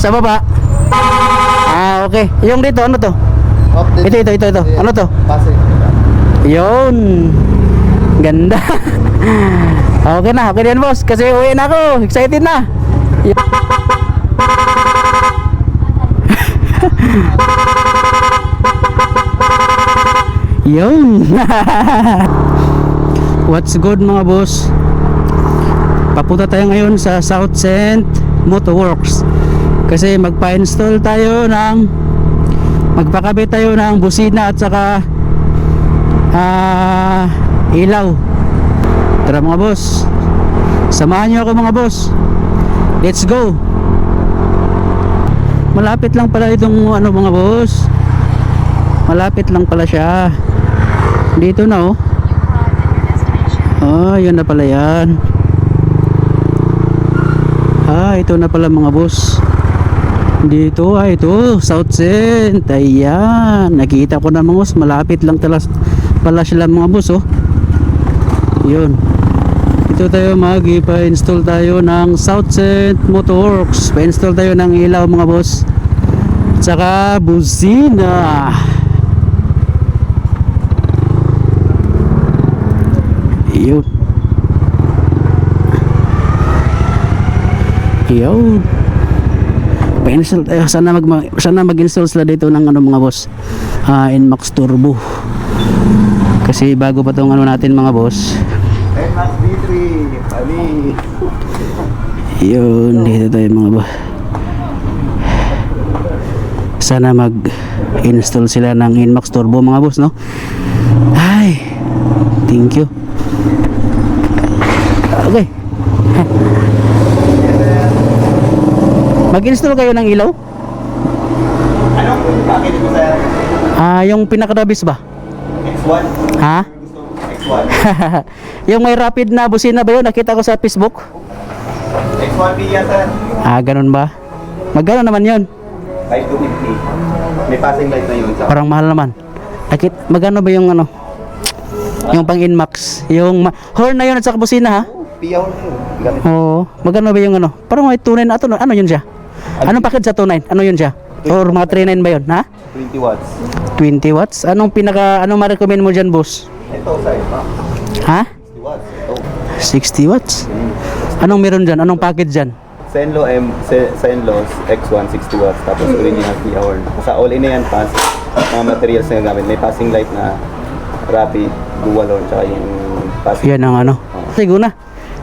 Sa baba. Ah, okay. Yung dito, ano to? Ito. Ano to? Pasig. Yun. Ganda. Okay na, okay din boss. Kasi uwi na ako. Excited na. Yun. What's good mga boss? Papunta tayo ngayon sa South Saint Motorworks. Kasi magpa-install tayo magpakabit tayo ng busina at saka ilaw. Tara mga boss, samahan nyo ako mga boss. Let's go. Malapit lang pala itong mga boss. Malapit lang pala siya. Dito na oh. Oh, yun na pala yan. Ito na pala mga boss. Dito ito South Saint. Ayan, nakita ko na mga boss. Malapit lang pala sila mga boss oh. Yun. Ito tayo mag-pa-install tayo ng South Saint Motorworks. Pa-install tayo ng ilaw mga boss. Tsaka busina. Yun. Yun. Pa-install tayo. Sana mag-install sila dito ng mga boss. NMAX Turbo. Kasi bago pa tong natin mga boss. NMAX D3. Ali. Yun, dito tayo mga boss. Sana mag-install sila ng NMAX Turbo mga boss, no? Ay, thank you. Okay. Mag-install kayo ng ilaw? Anong package mo sir? Yung pinaka-dabis ba? X1. Ha? X1. Yung may rapid na busina ba yun? Nakita ko sa Facebook. X1 Pia sir. Ganun ba? Magkano naman yun? 5250. May passing light na yun. Parang mahal naman. Magkano ba yung yung pang Inmax? Yung horn na yun at saka busina ha? Pia horn yun. Gamit. Oo. Magkano ba yung Parang may 29 na ito. Ano yun siya? Anong package sa 29? Ano yun siya? Or mga 39 ba yun? Ha? 20 watts. 20 watts? Anong ma-recommend mo dyan boss? Ito sa iba. Ha? 60 watts. Ito. 60 watts? Anong meron dyan? Anong package dyan? Senlo X1 60 watts tapos original Pia horn. Sa all-in na yan pass. Mga materials na gamit. May passing light na rapid, dual horn, tsaka yung passing. Yan ang Sige na.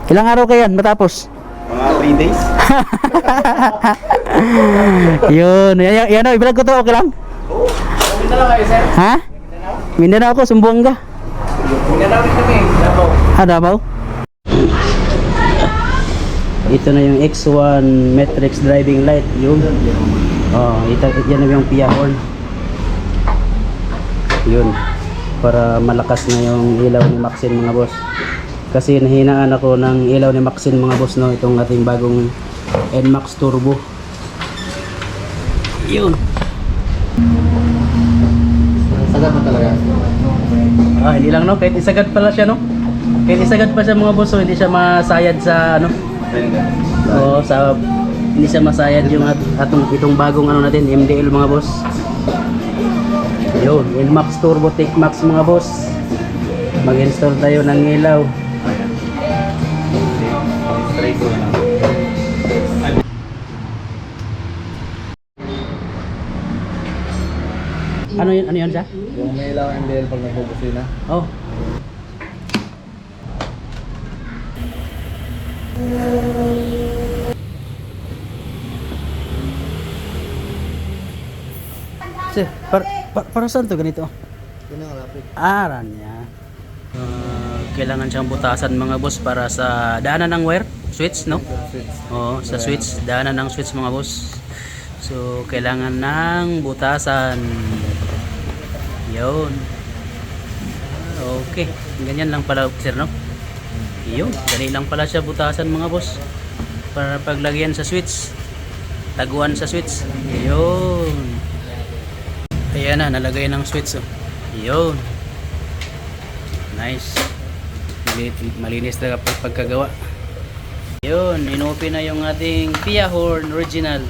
Ilang araw kayan matapos? Mga 3 days. Yun. Yan o. Ibalag ko to. Okay lang? Mindanao kayo sir? Ha? Mindanao ako. Sumbuanga. Mindanao rin kami. Davao. Davao? Ito na yung X1 Matrix driving light. Yun. Yan na yung Pia horn. Yun. Para malakas na yung ilaw ni Maxine mga boss. Kasi nahinaan ako ng ilaw ni Maxine mga boss, no? Itong ating bagong NMAX Turbo. Yun. Sagad mo talaga. Hindi lang no, kahit isagad pala siya no. Kahit isagad pa siya mga boss, so hindi siya masayad sa Oo, hindi siya masayad yung itong bagong natin, MDL mga boss. Yun, NMAX Turbo Tech Max mga boss. Mag-install tayo ng ilaw. Ano yun siya? Yung may ilaw MDL pag nagbubusina. Oh. Sir, para saan to ganito? Yun ang rapid. Aran niya. Kailangan siyang butasan mga boss para sa daanan ng wire, switch, no? Oo, sa switch, daanan ng switch mga boss. So, kailangan ng butasan. Yun. Okay. Ganyan lang pala, sir, no? Yun. Ganyan lang pala siya butasan mga boss. Para paglagyan sa switch. Taguan sa switch. Yun. Ayan na, nalagay ng switch. Oh. Yun. Nice. Malinis talaga pagkagawa. Yun, inopen na yung ating Pia horn original.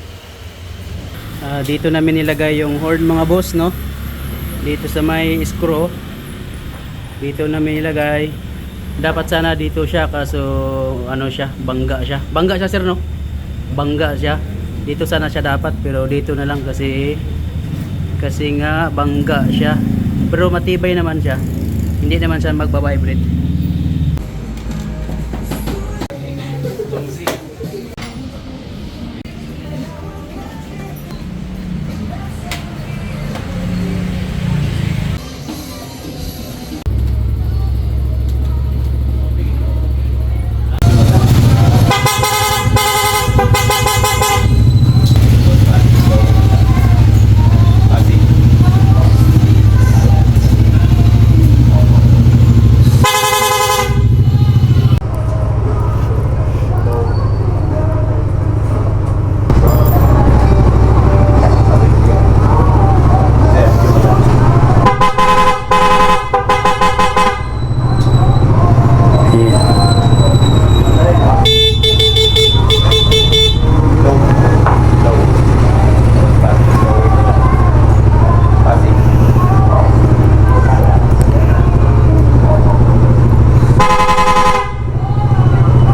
Dito namin nilagay yung horn mga boss, no? Dito sa may screw. Dito namin nilagay. Dapat sana dito siya kaso ano siya, bangga siya. Bangga siya sir, no? Bangga siya. Dito sana siya dapat pero dito na lang kasi nga bangga siya. Pero matibay naman siya. Hindi naman siya magba-vibrate.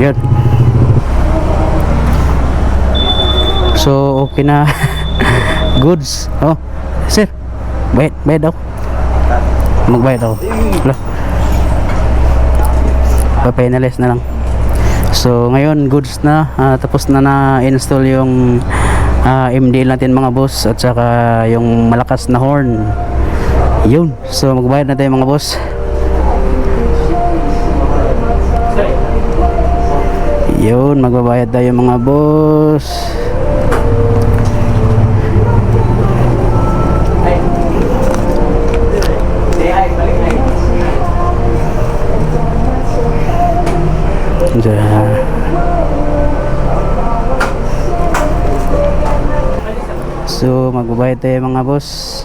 Yun. So, okay na. Goods. Oh, sir. Bayad ako. Magbayad ako. Wala. Pa-penalize na lang. So, ngayon, goods na. Tapos na na-install yung MDL natin mga boss. At saka yung malakas na horn. Yun. So, magbayad na tayo mga boss. Yun, magbabayad tayo mga boss. So, magbabayad tayo mga boss.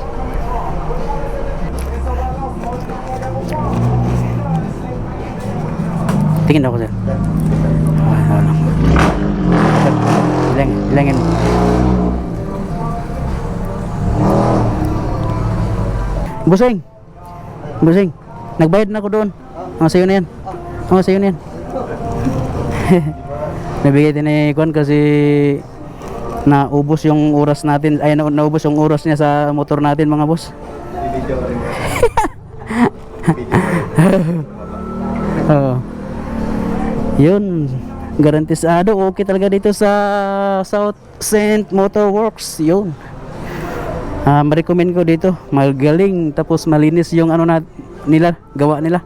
Tingin ako sir. Ilangin. Busing. Nagbayad na ako doon. Sa'yo na yan. Sa'yo na yan. Nabigay din ni Kwan kasi naubos yung oras natin. Ay, naubos yung oras niya sa motor natin mga boss. Yun. Garantisado, okay talaga dito sa South Saint Motor Works. Yun. Ma-recommend ko dito. Magaling, tapos malinis yung ano na nila, gawa nila.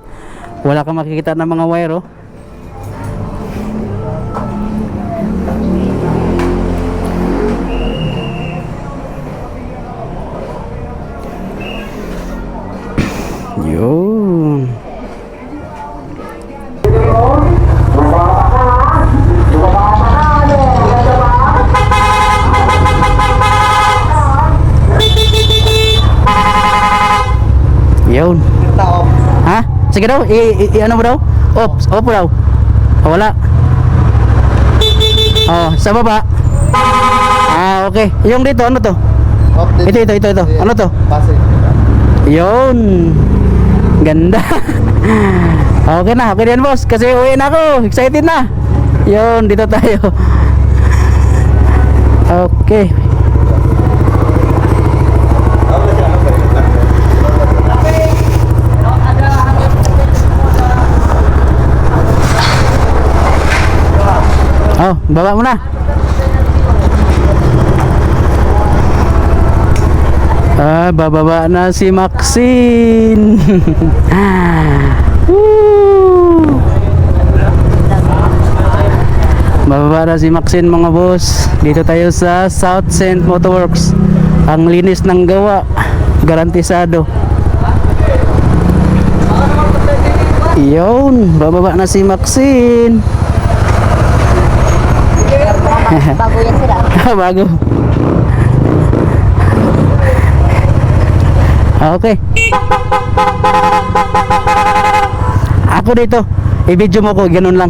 Wala kang makikita ng mga wire, oh. Yun. Yun. Ha? Sige daw, ano mo daw? Off daw. Wala. Sa baba. Okay. Yung dito, ano to? Ito. Ano to? Yun. Ganda. Okay na yan boss. Kasi uwi na ako. Excited na. Yun, dito tayo. Okay. Baba mo na. Bababa na si Maxine. Bababa na si Maxine mga boss. Dito tayo sa South Saint Motorworks. Ang linis ng gawa. Garantisado. Yun, bababa na si Maxine. Bago yan sila. Bago. Okay. Ako dito. I-video mo ko, ganun lang.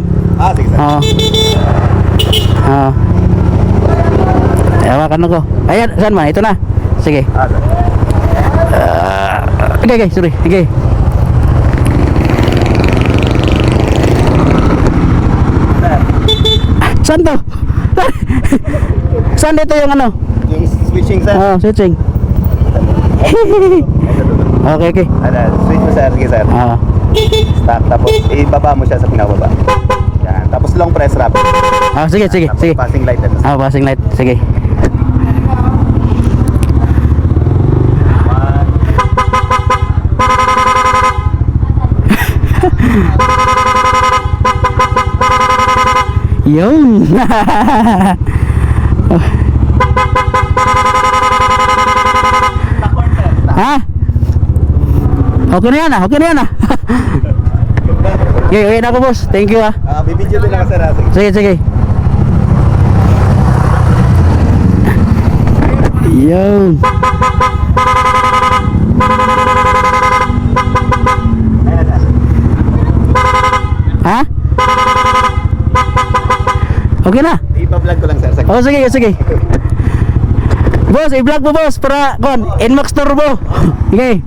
Sige sir. Hawakan ako. Ayan, saan man? Ito na. Sige. Okay, sorry. Okay. Saan to? Saan dito yung ano? Yung switching sir. Oh, switching. Okay. Switch mo sir, sige sir. Stop, tapos ibaba mo siya sa pinababa. Yan, tapos long press rapid. Sige. Tapos passing light. Passing light. Sige. Yun. Ha? Okay na yan ah. Okay na ako boss. Thank you ah. Bibidyo din lang sir. Sige. Yun. Ha? Okay na. Ipa-vlog ko lang sir. Oh, sige. Boss, i-vlog mo boss para kon Nmax Turbo. Okay.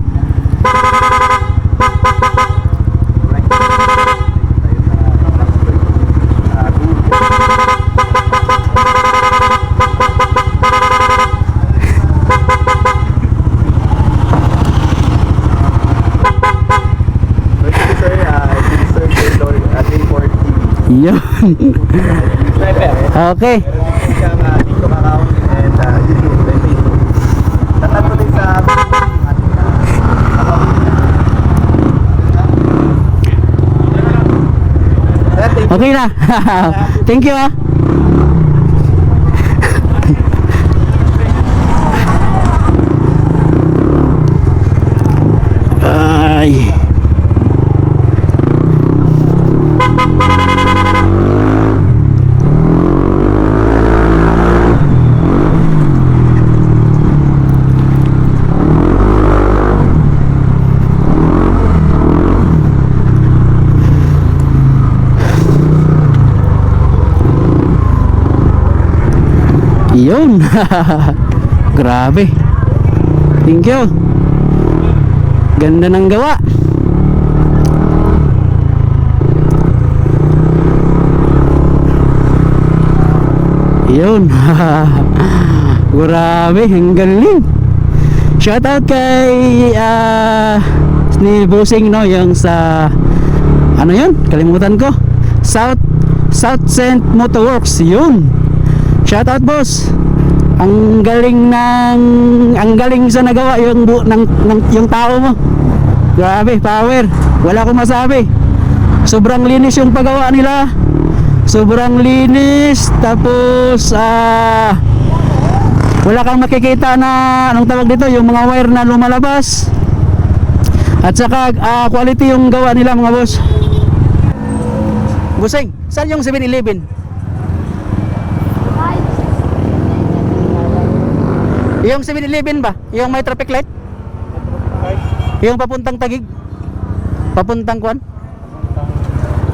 Yun. Okay. Siyang TikTok account and YouTube and Facebook. Tatag ko din sa Okay na. Thank you ah. Ay. Yun. Grabe. Thank you. Ganda ng gawa. Yun. Grabe, ang galing. Shoutout kay ni Bossing no, yung sa ano yun? Kalimutan ko. South Saint Motorworks. Yun. Shoutout boss. Ang galing sa nagawa yung yung tao mo. Grabe, power. Wala akong masabi. Sobrang linis yung paggawa nila. Sobrang linis. Tapos wala kang makikita na anong tawag dito, yung mga wire na lumalabas. At saka quality yung gawa nila mga boss. Busing, saan yung 7-Eleven? Yung 7-Eleven ba? Yung may traffic light? Yung papuntang Taguig? Papuntang Kwan?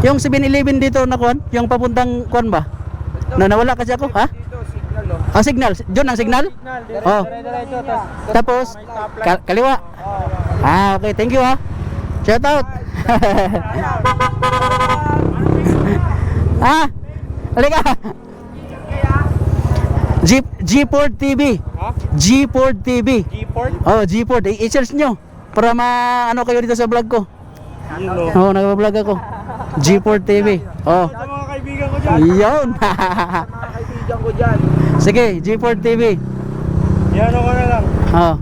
Yung 7-Eleven dito na Kwan? Yung papuntang Kwan ba? Nawala kasi ako, ha? Signal. Diyon ang signal? Oh. Tapos kaliwa. Okay, thank you ha. Shout out. Halika. G4 TV. G4 TV. Oh, G4. I-search nyo para ano kayo dito sa vlog ko. Oh, nag-vlog ako. G4 TV. Oh. Sa mga kaibigan ko dyan. Yun. Mga kaibigan ko dyan. Sige, G4 TV. Yan ako na lang. Oh,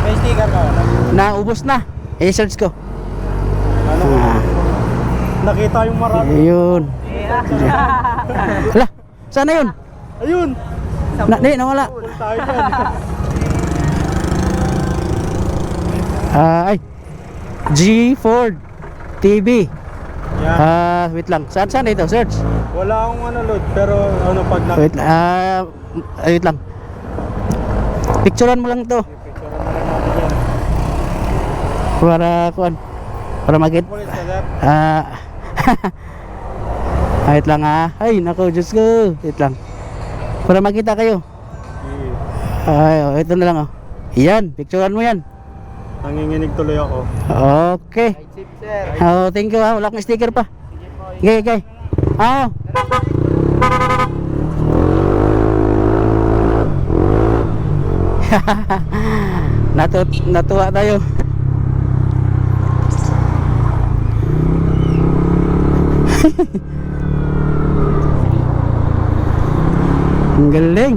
May sticker ka wala? naubos na. I-search ko. Ano? Nakita yung marami. Ayun. Hala, sana yun? Ayun! Nawala. Tayo dyan. Ay, G4 TV. Yan. Wait lang. Saan ito? Search. Wala akong load pero ano pag Wait, wait lang. Picturean mo lang to. Para kuan. Para magit. Pulis ka sir. Wait lang ha. Ay, nako, Diyos ko. Wait lang. Para makita kayo. Ay, oh, ito na lang oh. Yan, picturean mo yan. Nanginginig tuloy ako. Okay. Oh, thank you ha. Wala akong sticker pa. Okay, okay. Ah. Natuwa tayo. Ang galing.